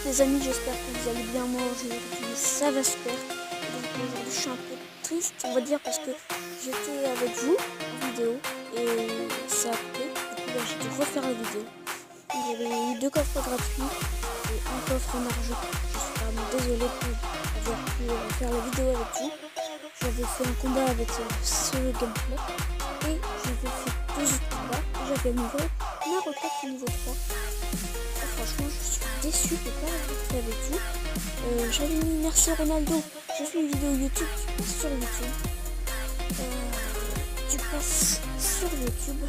les amis, j'espère que vous allez bien. Moi aujourd'hui ça va super. Donc aujourd'hui je suis un peu triste on va dire parce que j'étais avec vous en vidéo et ça a coupé. Du coup là j'ai dû refaire la vidéo. Donc j'avais eu 2 coffres gratuits et un coffre en argent. Je suis vraiment désolée pour avoir pu faire la vidéo avec vous. J'avais fait un combat avec ce gameplay et j'avais fait 2 autres combats et j'avais amélioré ma requête au niveau 3. Franchement, je suis déçue de ne pas l'avoir fait avec vous. J'avais mis merci Ronaldo. Je fais une vidéo YouTube, tu passes sur YouTube. Tu passes sur YouTube.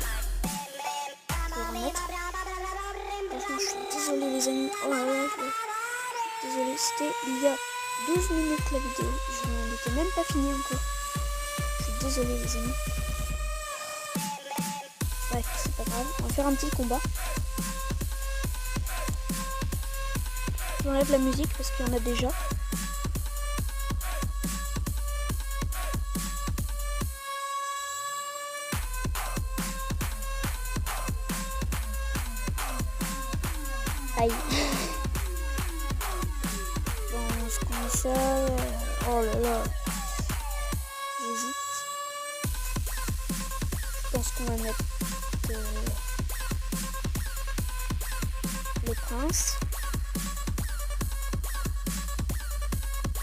Je vais remettre. Franchement, je suis désolée les amis. Oh là là, je suis désolée. C'était il y a 12 minutes la vidéo. Je n'en étais même pas fini encore. Je suis désolée les amis. Bref, c'est pas grave. On va faire un petit combat. J'enlève la musique parce qu'il y en a déjà. Aïe. Bon, je connais ça. Oh là là. J'hésite. Je pense qu'on va mettre le prince.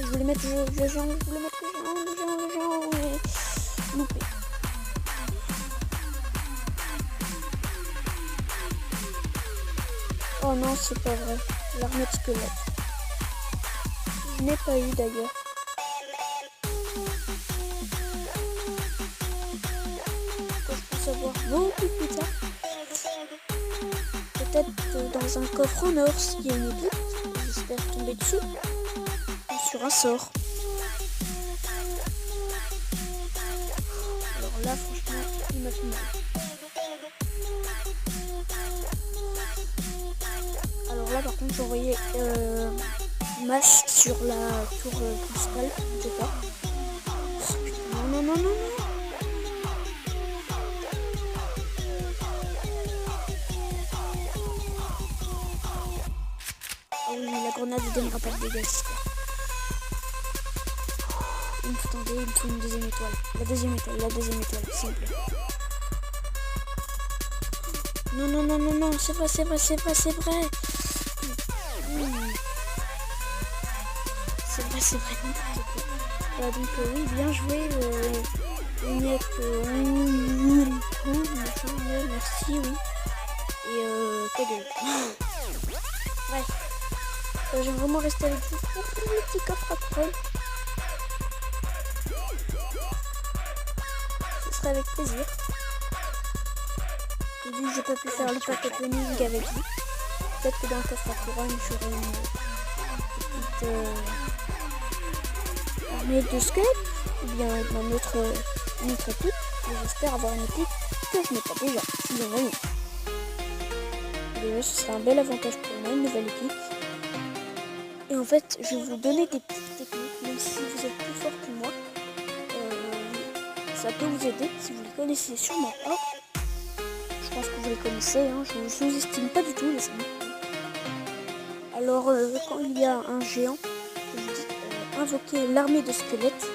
Je voulais mettre le géant, mais loupé. Oh non, c'est pas vrai. L'armée de squelette. Je n'ai pas eu d'ailleurs. Que je peux savoir beaucoup plus tard. Peut-être dans un coffre en or s'il y a une épée. J'espère tomber dessus. Ou sur un sort. Alors là, franchement, il m'a fait mal. Alors là, par contre, j'ai envoyé masse sur la tour principale. Je sais pas. Non, non, non, non, non. Ah oui, la grenade ne donnera pas de dégâts. Il me faut attendre, il me faut une deuxième étoile. La deuxième étoile, s'il vous plaît. Non, non, non, non, non, c'est vrai. C'est vrai. C'est vrai, n'importe quoi. Voilà, donc oui, bien joué. Merci, oui. Et quoi d'autre. Bref. Je vais vraiment rester avec vous pour le petit coffre après. Ce serait avec plaisir. Et vu que j'ai pas pu faire le pack opening avec vous, peut-être que dans le coffre à couronne, j'aurai une petite armée de squelettes, ou bien une autre équipe. Et j'espère avoir une équipe que je n'ai pas déjà, s'il y en a une. Déjà, ce serait un bel avantage pour moi, une nouvelle équipe. Et en fait, je vais vous donner des petites techniques, même si vous êtes plus fort que moi. Ça peut vous aider si vous les connaissez sûrement pas. Je pense que vous les connaissez, hein. Je ne sous-estime pas du tout les amis. Alors quand il y a un géant, je vous dis invoquer l'armée de squelettes.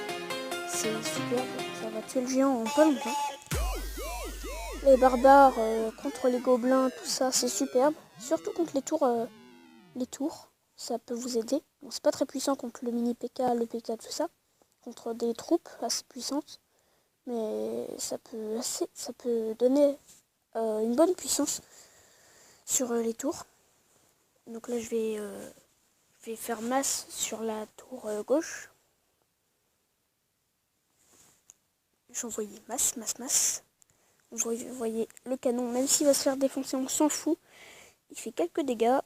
C'est super, ça va tuer le géant en pas longtemps. Les barbares contre les gobelins, tout ça c'est superbe. Surtout contre les tours, ça peut vous aider. Bon, c'est pas très puissant contre le mini PK, le PK, tout ça. Contre des troupes assez puissantes. Mais ça peut donner une bonne puissance sur les tours. Donc là je vais faire masse sur la tour gauche. J'envoyais masse. Vous voyez le canon, même s'il va se faire défoncer, on s'en fout. Il fait quelques dégâts.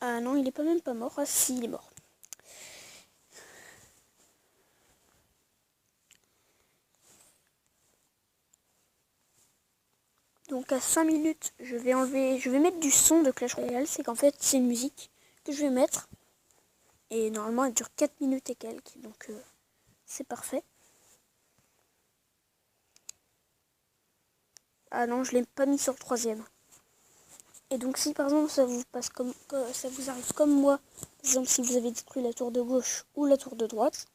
Ah non, il est même pas mort. Ah si, il est mort. Donc à 5 minutes, je vais mettre du son de Clash Royale. C'est qu'en fait, c'est une musique que je vais mettre. Et normalement, elle dure 4 minutes et quelques. Donc c'est parfait. Ah non, je l'ai pas mis sur le 3e. Et donc si par exemple ça vous passe ça vous arrive comme moi, par exemple si vous avez détruit la tour de gauche ou la tour de droite,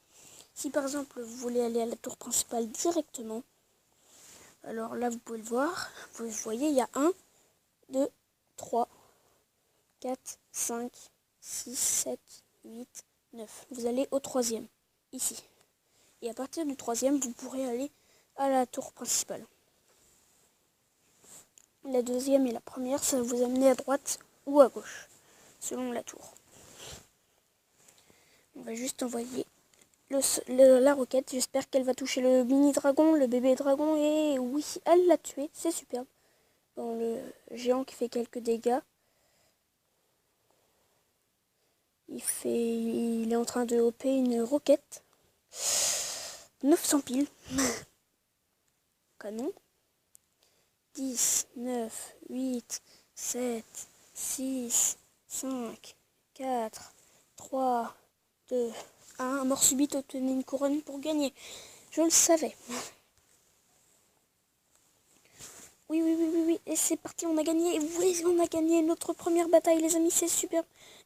si par exemple vous voulez aller à la tour principale directement, alors là vous pouvez le voir, vous voyez il y a 1, 2, 3, 4, 5, 6, 7, 8, 9. Vous allez au troisième, ici. Et à partir du troisième, vous pourrez aller à la tour principale. La deuxième et la première, ça va vous amener à droite ou à gauche, selon la tour. On va juste envoyer la roquette. J'espère qu'elle va toucher le mini dragon, le bébé dragon. Et oui, elle l'a tué, c'est superbe. Bon, le géant qui fait quelques dégâts. Il est en train de hopper une roquette. 900 piles. Canon. 10, 9, 8, 7, 6, 5, 4, 3, 2, 1. Mort subite, obtenez une couronne pour gagner. Je le savais. Oui, oui, oui, oui, oui. Et c'est parti, on a gagné. Oui, on a gagné notre première bataille, les amis, c'est super.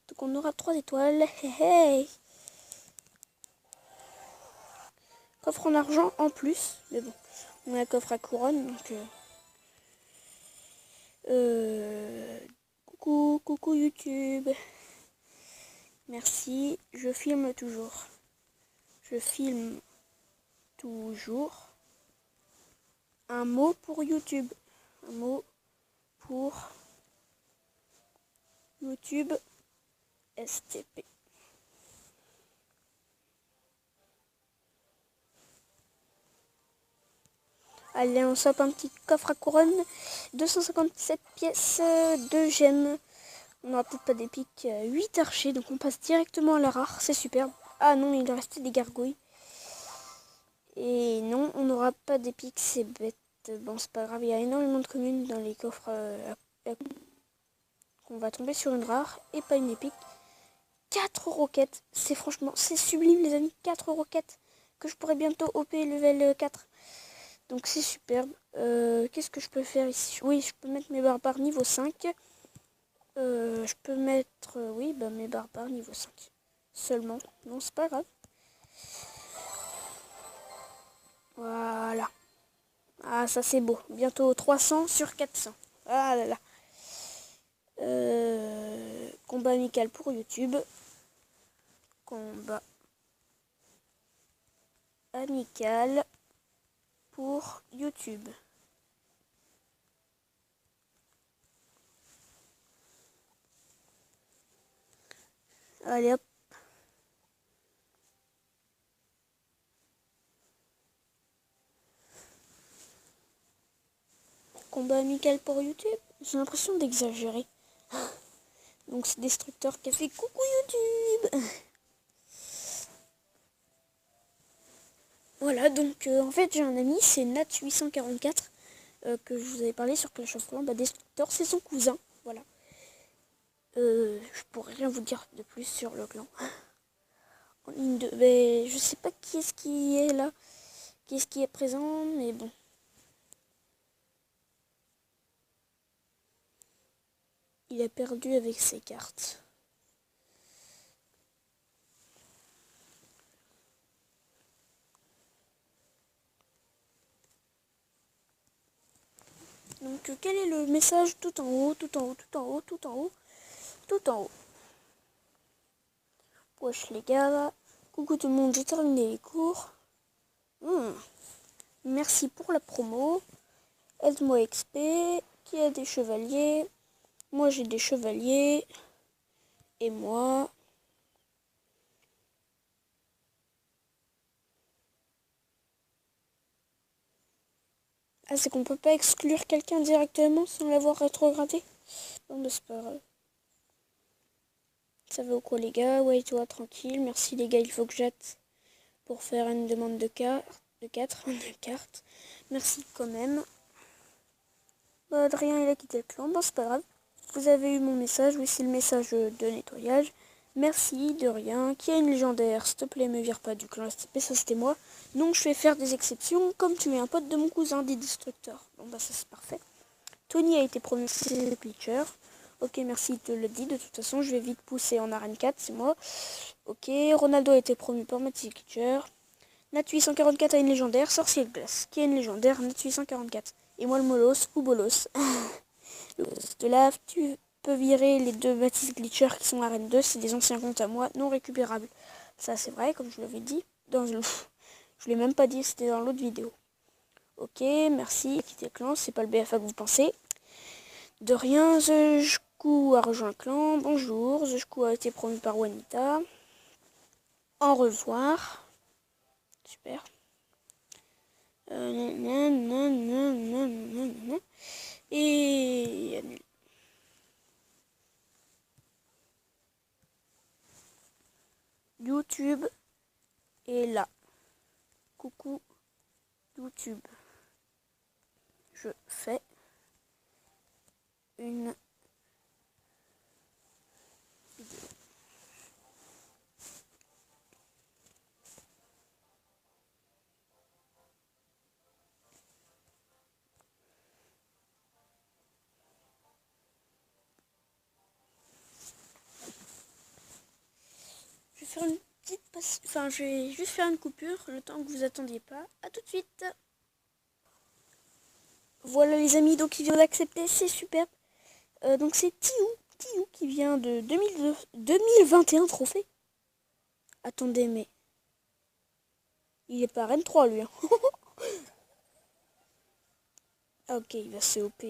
Donc on aura 3 étoiles. Hey, hey. Coffre en argent en plus. Mais bon, on a un coffre à couronne, donc... coucou YouTube. Merci, je filme toujours. Je filme toujours. Un mot pour YouTube. Un mot pour YouTube STP. Allez, on sape un petit coffre à couronne. 257 pièces, 2 gemmes. On n'aura peut-être pas d'épique. 8 archers, donc on passe directement à la rare. C'est superbe. Ah non, il restait des gargouilles. Et non, on n'aura pas d'épique, c'est bête. Bon, c'est pas grave, il y a énormément de communes dans les coffres. On va tomber sur une rare et pas une épique. 4 roquettes, c'est sublime les amis. 4 roquettes que je pourrais bientôt OP level 4. Donc c'est superbe. Qu'est-ce que je peux faire ici? Oui, je peux mettre mes barbares niveau 5. Je peux mettre, mes barbares niveau 5. Seulement. Non, c'est pas grave. Voilà. Ah, ça c'est beau. Bientôt 300 sur 400. Ah là là. Combat amical pour YouTube. Combat amical pour YouTube. Allez hop. Combat amical pour YouTube. J'ai l'impression d'exagérer. Donc c'est Destructeur qui a fait coucou YouTube. Voilà, donc en fait j'ai un ami, c'est Nat844 que je vous avais parlé sur Clash of Clans. Destructeur, c'est son cousin, voilà. Je pourrais rien vous dire de plus sur le clan. En ligne 2, mais je sais pas qui est-ce qui est là, qui est-ce qui est présent, mais bon. Il a perdu avec ses cartes. Donc quel est le message tout en haut, tout en haut, tout en haut, tout en haut, tout en haut. Wesh les gars, coucou tout le monde, j'ai terminé les cours. Merci pour la promo. Aide-moi XP, qui a des chevaliers. Moi j'ai des chevaliers. Et moi... Ah, c'est qu'on peut pas exclure quelqu'un directement sans l'avoir rétrogradé. Bon, bah c'est pas grave. Ça va ou quoi les gars? Ouais, toi, tranquille. Merci les gars, il faut que j'atte pour faire une demande de 4 cartes. Merci quand même. Bah, Adrien, il a quitté le clan. Bon, c'est pas grave. Vous avez eu mon message. Oui, c'est le message de nettoyage. Merci, de rien. Qui a une légendaire? S'il te plaît, me vire pas du clan STP, ça c'était moi. Donc je vais faire des exceptions, comme tu es un pote de mon cousin, des destructeurs. Bon bah ça c'est parfait. Tony a été promu Glitcher. Ok, merci, il te le dit. De toute façon, je vais vite pousser en arène 4, c'est moi. Ok, Ronaldo a été promu par Matic Glitcher. Nat844 a une légendaire. Sorcier de glace. Qui a une légendaire? Nat844. Et moi le Molos ou Bolos. De là, tu peux virer les deux Matic Glitcher qui sont arène 2. C'est des anciens comptes à moi, non récupérables. Ça, c'est vrai, comme je l'avais dit. Je l'ai même pas dit, c'était dans l'autre vidéo. Ok, merci. Quitter le clan, c'est pas le BFA que vous pensez. De rien, Zejku a rejoint le clan. Bonjour, Zejku a été promu par Wanita. Au revoir. Super. Et annule. YouTube est là. Coucou YouTube. Je fais une vidéo. Je vais faire une petite passe. Enfin, je vais juste faire une coupure le temps que vous attendiez pas. À tout de suite. Voilà les amis, donc il vient d'accepter, c'est super. Donc c'est Tiou qui vient de 2021 trophée. Attendez, mais il est pas Rennes 3 lui. Hein. Ah ok, il va se OP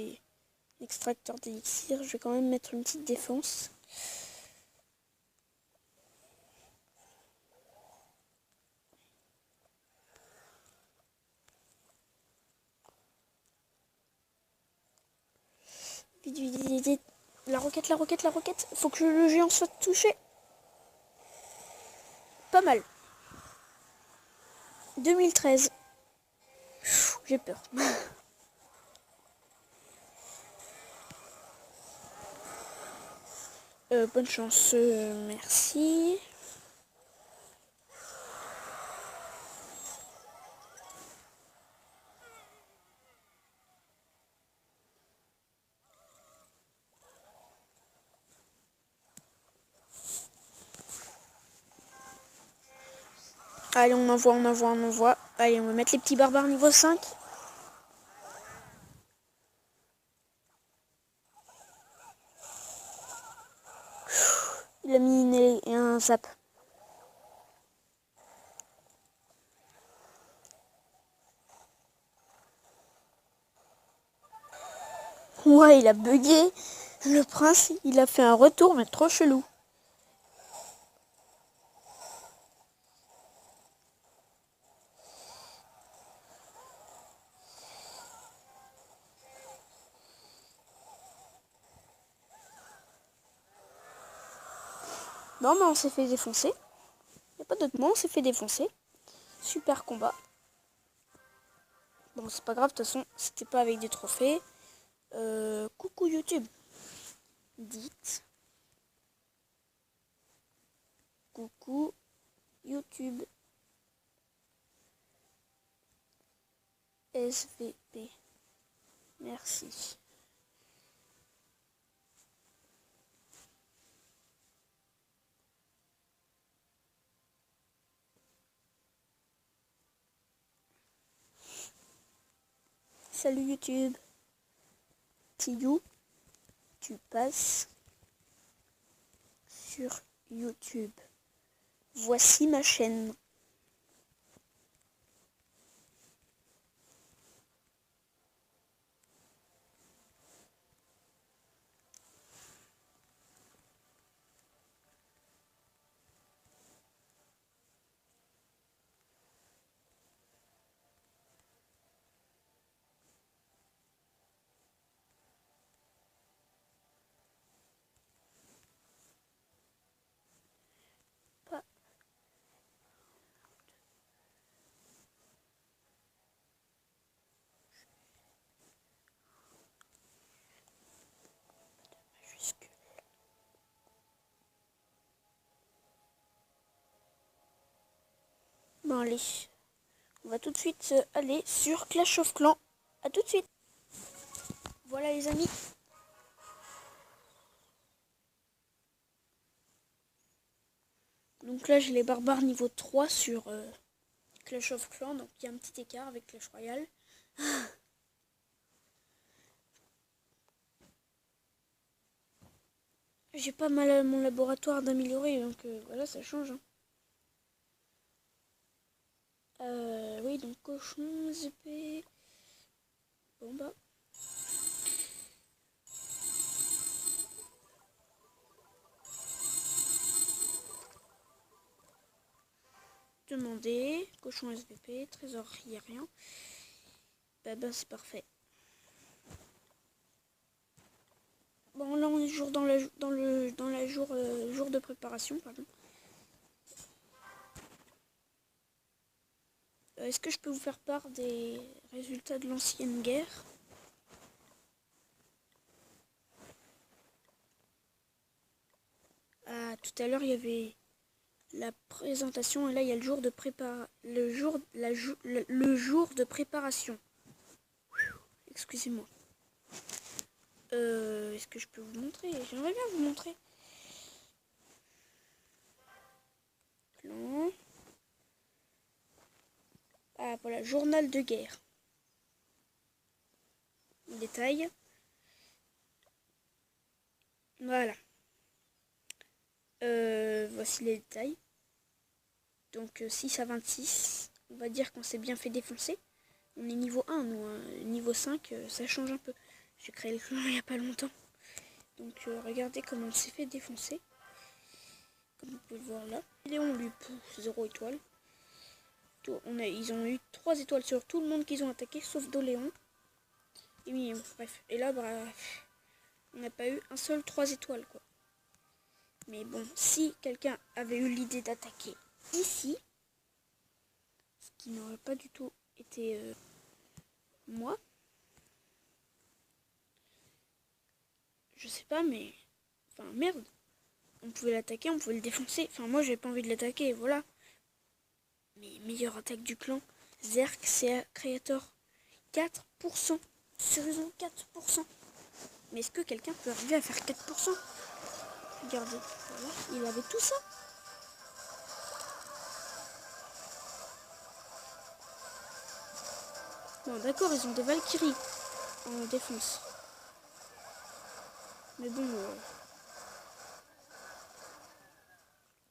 extracteur d'élixir. Je vais quand même mettre une petite défense. Vite. La roquette. Faut que le géant soit touché. Pas mal. 2013. J'ai peur. Bonne chance, merci. Allez, on envoie. Allez, on va mettre les petits barbares niveau 5. Il a mis un zap. Ouais, il a bugué. Le prince, il a fait un retour, mais trop chelou. Bon, bah on s'est fait défoncer. Y a pas d'autre mot, on s'est fait défoncer. Super combat. Bon, c'est pas grave, de toute façon, c'était pas avec des trophées. Coucou YouTube. Dites. Coucou YouTube. SVP. Merci. Salut YouTube. Tiou, tu passes sur YouTube. Voici ma chaîne. Bon allez, on va tout de suite aller sur Clash of Clans. A tout de suite. Voilà les amis. Donc là, j'ai les barbares niveau 3 sur Clash of Clans. Donc il y a un petit écart avec Clash Royale. J'ai pas mal à mon laboratoire d'améliorer, donc voilà, ça change. Hein. Oui, donc cochon, épée. Bon bah. Demander, cochon SVP, trésorerie, rien. Bah c'est parfait. Bon là on est toujours dans la jour de préparation, pardon. Est-ce que je peux vous faire part des résultats de l'ancienne guerre? Tout à l'heure il y avait la présentation et là il y a le jour de jour de préparation. Excusez-moi. Est-ce que je peux vous montrer? J'aimerais bien vous montrer. Plan. Ah voilà, journal de guerre. Détail. Voilà. Voici les détails. Donc 6 à 26. On va dire qu'on s'est bien fait défoncer. On est niveau 1, nous. Hein. Niveau 5, ça change un peu. J'ai créé le clan il n'y a pas longtemps. Donc regardez comment on s'est fait défoncer. Comme vous pouvez le voir là. Léon lui pousse 0 étoile. Ils ont eu 3 étoiles sur tout le monde qu'ils ont attaqué, sauf Doléon. Et Mignon, bref. Et là, bref, on n'a pas eu un seul 3 étoiles, quoi. Mais bon, si quelqu'un avait eu l'idée d'attaquer ici, ce qui n'aurait pas du tout été moi, je sais pas, mais... Enfin, merde. On pouvait l'attaquer, on pouvait le défoncer. Enfin, moi, j'ai pas envie de l'attaquer, voilà. Mais meilleure attaque du clan, Zerk, c'est Creator. 4%. Sérieusement, 4%. Mais est-ce que quelqu'un peut arriver à faire 4%? Regardez, voilà, il avait tout ça. Bon, d'accord, ils ont des Valkyries en défense. Mais bon,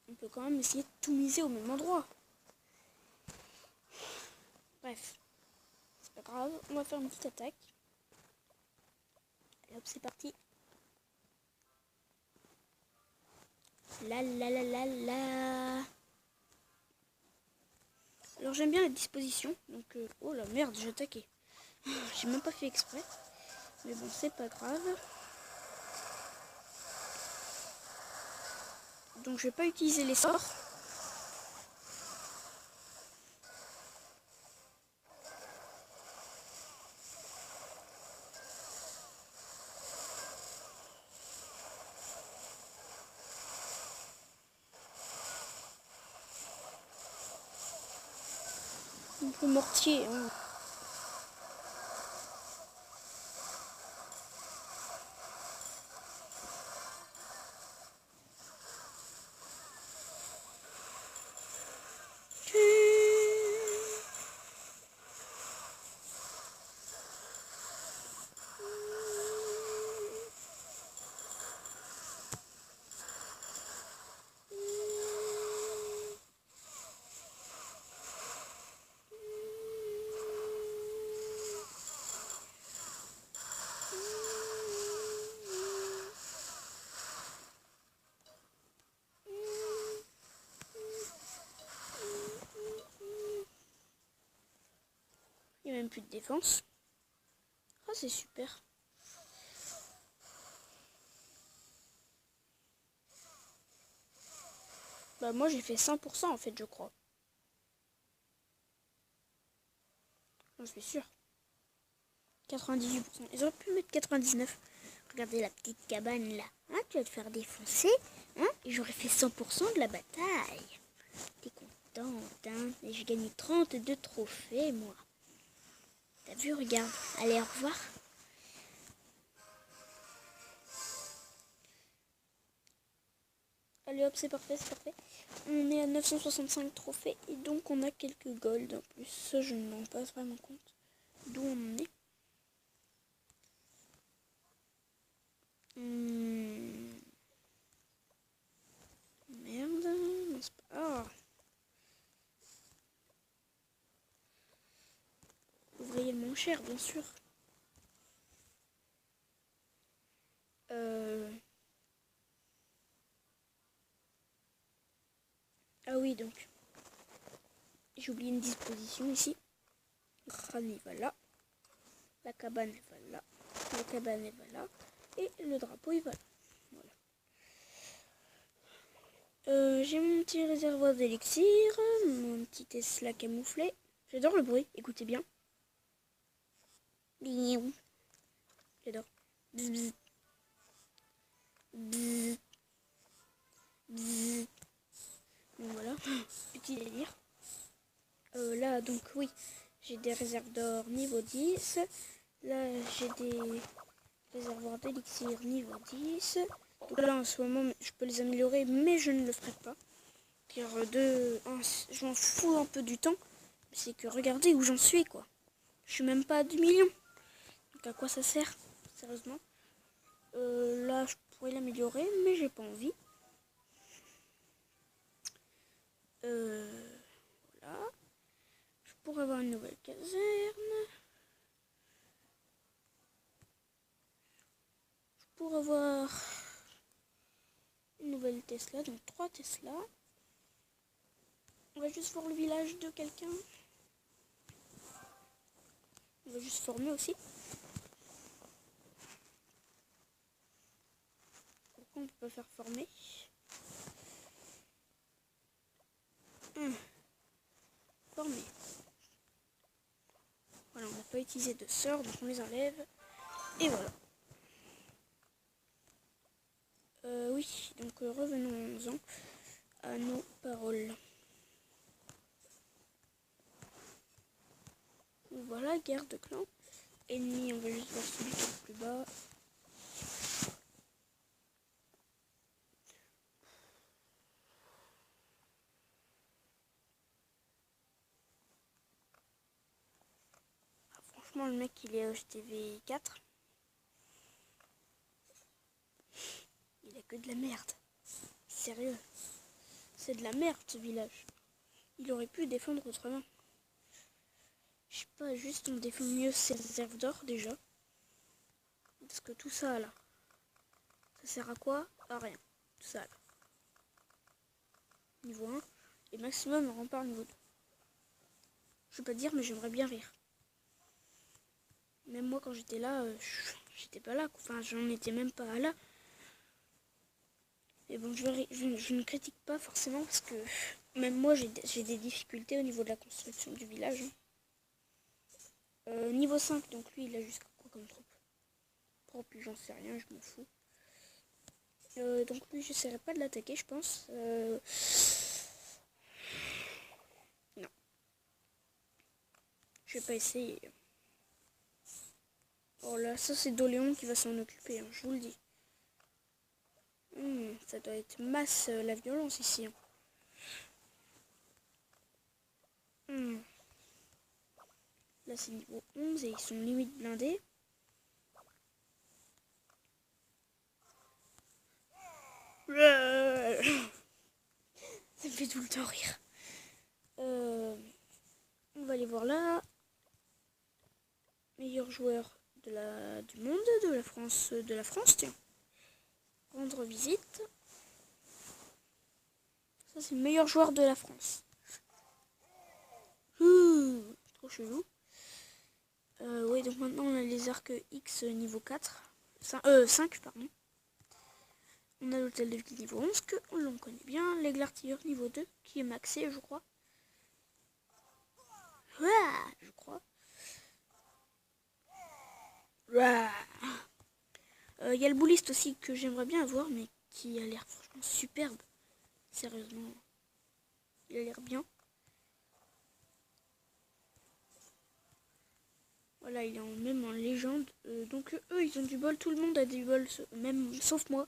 on peut quand même essayer de tout miser au même endroit. Bref, c'est pas grave, on va faire une petite attaque. Et hop, c'est parti. La la la la la. Alors j'aime bien la disposition, donc oh la merde, j'ai attaqué. J'ai même pas fait exprès, mais bon, c'est pas grave. Donc je vais pas utiliser les sorts. Donc le mortier, hein. Il n'y a même plus de défense. Ah, c'est super. Bah moi j'ai fait 100% en fait, je crois. J'en suis sûr. 98%. Ils auraient pu mettre 99. Regardez la petite cabane là. Hein, tu vas te faire défoncer. Hein, et j'aurais fait 100% de la bataille. T'es contente, hein. Et j'ai gagné 32 trophées, moi. T'as vu, regarde. Allez, au revoir. Allez hop, c'est parfait, c'est parfait. On est à 965 trophées et donc on a quelques gold en plus. Ça, je ne m'en rends pas vraiment compte d'où on en est. Merde, non, c'est pas... Ah. Ouvrier le moins cher, bien sûr. Ah oui, donc. J'ai oublié une disposition ici. Rani va là. La cabane va là. La cabane va là. Et le drapeau il va là. Voilà. J'ai mon petit réservoir d'élixir. Mon petit Tesla camouflé. J'adore le bruit, écoutez bien. J'adore. Bzz, bzz. Bzz. Bzz. Donc voilà, petit délire. Là, donc oui, j'ai des réserves d'or niveau 10. Là, j'ai des réservoirs d'élixir niveau 10. Donc là, en ce moment, je peux les améliorer, mais je ne le ferai pas. Car je m'en fous un peu du temps. C'est que regardez où j'en suis, quoi. Je suis même pas à 10 millions. Donc à quoi ça sert, sérieusement? Là, je pourrais l'améliorer, mais j'ai pas envie. Voilà. Je pourrais avoir une nouvelle caserne. Je pourrais avoir une nouvelle Tesla, donc 3 Tesla. On va juste voir le village de quelqu'un. On va juste former aussi. Pourquoi on peut pas faire former? Former. Voilà, on n'a pas utilisé de sorts, donc on les enlève. Et voilà. Oui, donc revenons-en à nos paroles. Voilà, guerre de clan. Ennemi, on va juste voir celui qui est le plus bas. Ah, franchement, le mec, il est HTV 4. Il a que de la merde. Sérieux. C'est de la merde, ce village. Il aurait pu défendre autrement. Je sais pas, juste on défend mieux ses réserves d'or déjà. Parce que tout ça là, ça sert à quoi? À rien. Tout ça là. Niveau 1 et maximum on rempart niveau 2. Je veux pas dire, mais j'aimerais bien rire. Même moi quand j'étais là, j'étais pas là. Enfin, j'en étais même pas là. Mais bon, je ne critique pas forcément parce que même moi j'ai des difficultés au niveau de la construction du village. Niveau 5, donc lui il a jusqu'à quoi comme troupe? Propre, j'en sais rien, je m'en fous. Donc lui j'essaierai pas de l'attaquer, je pense. Non. Je vais pas essayer. Oh là, ça c'est Doléon qui va s'en occuper, hein, je vous le dis. Ça doit être masse la violence ici. Là c'est niveau 11 et ils sont limite blindés. Ça me fait tout le temps rire. On va aller voir là. Meilleur joueur du monde, de la France, tiens. Rendre visite. Ça c'est le meilleur joueur de la France. Trop chelou. Oui, donc maintenant on a les arcs X niveau 4. 5, pardon. On a l'hôtel de ville niveau 11 que l'on connaît bien. L'aigle artilleur niveau 2 qui est maxé, je crois. Je crois. Il y a le bouliste aussi que j'aimerais bien avoir, mais qui a l'air franchement superbe. Sérieusement, il a l'air bien. Voilà, il est même en légende. Donc eux, ils ont du bol. Tout le monde a du bol, même sauf moi.